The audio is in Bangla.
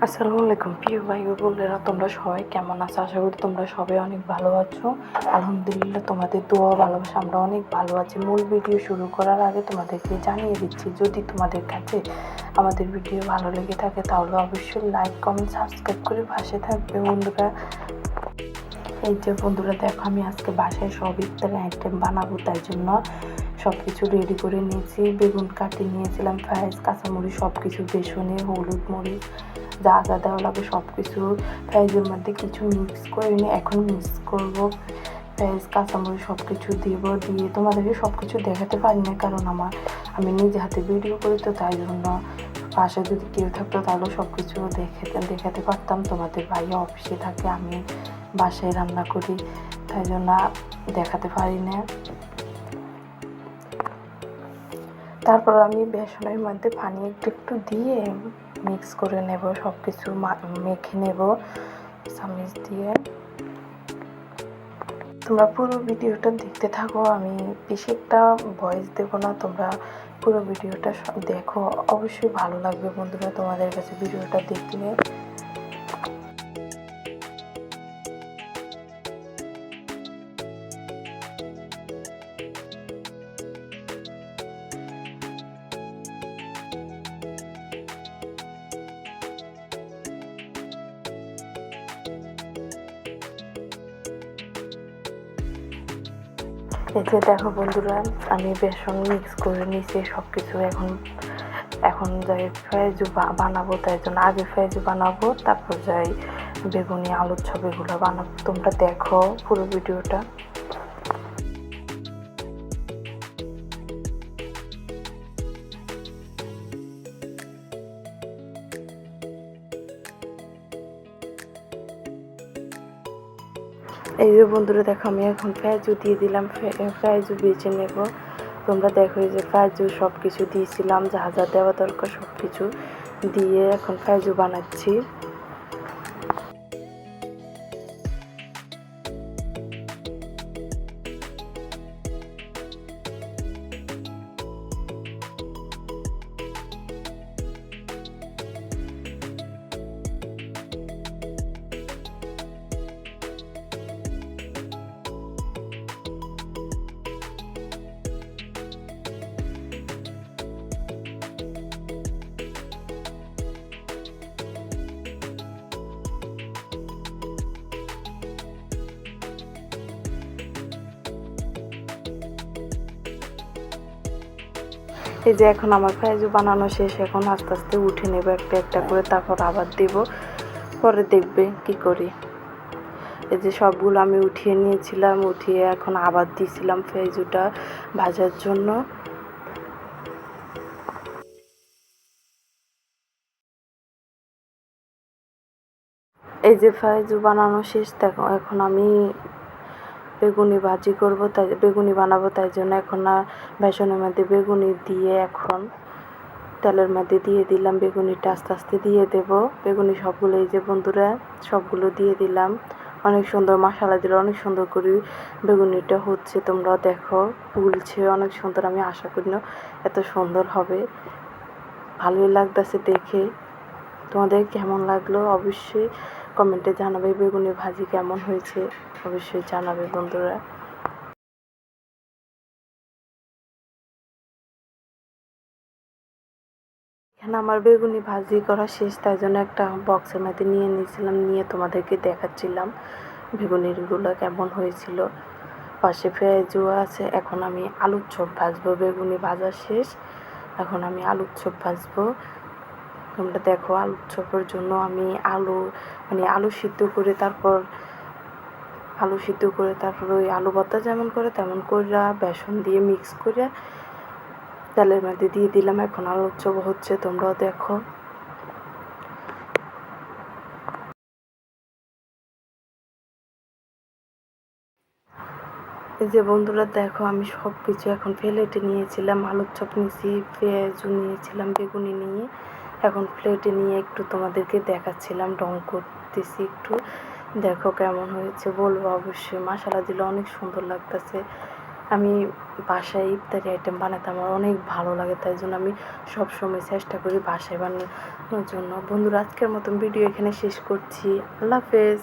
আসসালামু আলাইকুম প্রিয় ভাই ও বোনেরা, তোমরা সবাই কেমন আছো? আশা করি তোমরা সবাই অনেক ভালো আছো। আলহামদুলিল্লাহ, তোমাদের দোয়া ভালোবাসা আমরা অনেক ভালো আছি। মূল ভিডিও শুরু করার আগে তোমাদেরকে জানিয়ে দিচ্ছি, যদি তোমাদের কাছে আমাদের ভিডিও ভালো লেগে থাকে তাহলে অবশ্যই লাইক, কমেন্ট, সাবস্ক্রাইব করে পাশে থাকবে বন্ধুরা। এই যে বন্ধুরা দেখো, আমি আজকে বাসায় সব ইফতারি আইটেম বানাবো, তাই জন্য সব কিছু রেডি করে নিয়েছি। বেগুন কাটিয়ে নিয়েছিলাম, পেঁয়াজ, কাঁচামরিচ, সব কিছু, বেসনে, হলুদ, মরিচ, যা যা দেওয়া লাগে সব কিছু পেঁয়াজের মধ্যে কিছু মিক্স করে নিয়ে এখন মিক্স করবো। পেঁয়াজ, কাঁচামরিচ সব কিছু দিয়ে তোমাদেরকে সব কিছু দেখাতে পারি না, কারণ আমি নিজে হাতে ভিডিও করি, তো তাই জন্য পাশে যদি কেউ থাকতো তাহলে সব কিছু দেখাতে পারতাম। তোমাদের ভাইয়া অফিসে থাকে, আমি বাসায় রান্না করি, তাই জন্য দেখাতে পারি না। তারপর আমি বেসনের মধ্যে পানি একটু একটু দিয়ে মিক্স করে নেব, সব কিছু মেখে নেব চামচ দিয়ে। তোমরা পুরো ভিডিওটা দেখতে থাকো, আমি বেশি একটা ভয়েস দেবো না, তোমরা পুরো ভিডিওটা দেখো, অবশ্যই ভালো লাগবে বন্ধুরা তোমাদের কাছে ভিডিওটা দেখলে। এই যে দেখো বন্ধুরা, আমি বেসন মিক্স করে নিয়েছি সব কিছু। এখন যাই ফ্রাইজু বানাবো, তাই জন্য আগে ফ্রাইজু বানাবো, তারপর যাই বেগুনি, আলুর চপ এগুলো বানাবো। তোমরা দেখো পুরো ভিডিওটা। এই যে বন্ধুরা দেখো, আমি এখন পেঁয়াজু দিয়ে দিলাম, পেঁয়াজু বেছে নেব। তোমরা দেখো, এই যে পেঁয়াজু সব কিছু দিয়েছিলাম, যা যা দেওয়া দরকার সব কিছু দিয়ে এখন পেঁয়াজু বানাচ্ছি। এই যে এখন আমার পেঁয়াজু বানানো শেষ, এখন আস্তে আস্তে উঠে নেব একটা একটা করে, তারপর আবার দেব, পরে দেখবে কি করি। এই যে সবগুলো আমি উঠিয়ে নিয়েছিলাম, উঠিয়ে এখন আবার দিয়েছিলাম পেঁয়াজুটা ভাজার জন্য। এই যে পেঁয়াজু বানানো শেষ, দেখো এখন আমি বেগুনি ভাজি করব, তাই বেগুনি বানাবো, তাই জন্য এখন বেসনের মধ্যে বেগুনি দিয়ে এখন তেলের মধ্যে দিয়ে দিলাম। বেগুনিটা আস্তে আস্তে দিয়ে দেব, বেগুনি সবগুলো। এই যে বন্ধুরা সবগুলো দিয়ে দিলাম, অনেক সুন্দর মশলা দিলে অনেক সুন্দর করে বেগুনিটা হচ্ছে। তোমরা দেখো ফুলছে অনেক সুন্দর, আমি আশা করি না এত সুন্দর হবে। ভালোই লাগতেছে দেখে। তোমাদের কেমন লাগলো অবশ্যই কমেন্টে জানাবে, বেগুনি ভাজি কেমন হয়েছে অবশ্যই জানাবে বন্ধুরা। এখানে আমার বেগুনি ভাজি করা শেষ, তাই জন্য একটা বক্সের মধ্যে নিয়ে নিয়েছিলাম, নিয়ে তোমাদেরকে দেখাচ্ছিলাম বেগুনিগুলো কেমন হয়েছিল। পাশে পেঁয়াজও আছে। এখন আমি আলুর চপ ভাজবো, বেগুনি ভাজা শেষ, এখন আমি আলুর চপ ভাজবো। তোমরা দেখো, আলুর চপের জন্য আমি আলু সিদ্ধ করে তারপর ওই আলু ভর্তা যেমন করে তেমন করে বেসন দিয়ে মিক্স করে তেলের মধ্যে দিয়ে দিলাম। এখন আলুর চপ হচ্ছে, তোমরাও দেখো। এই যে বন্ধুরা দেখো, আমি সব কিছু এখন প্লেটে নিয়েছিলাম, আলুর চপ নিয়েছি, পেঁয়াজু নিয়েছিলাম, বেগুনি নিয়ে এখন প্লেটে নিয়ে একটু তোমাদেরকে দেখাচ্ছিলাম, রং করতেছি একটু। দেখো কেমন হয়েছে বলবো অবশ্যই, মশলা দিলে অনেক সুন্দর লাগতেছে। আমি বাসায় ইফতারি আইটেম বানাতে আমার অনেক ভালো লাগে, তাই জন্য আমি সবসময় চেষ্টা করি বাসায় বানানোর জন্য। বন্ধুরা, আজকের মতন ভিডিও এখানে শেষ করছি। আল্লাহ হাফেজ।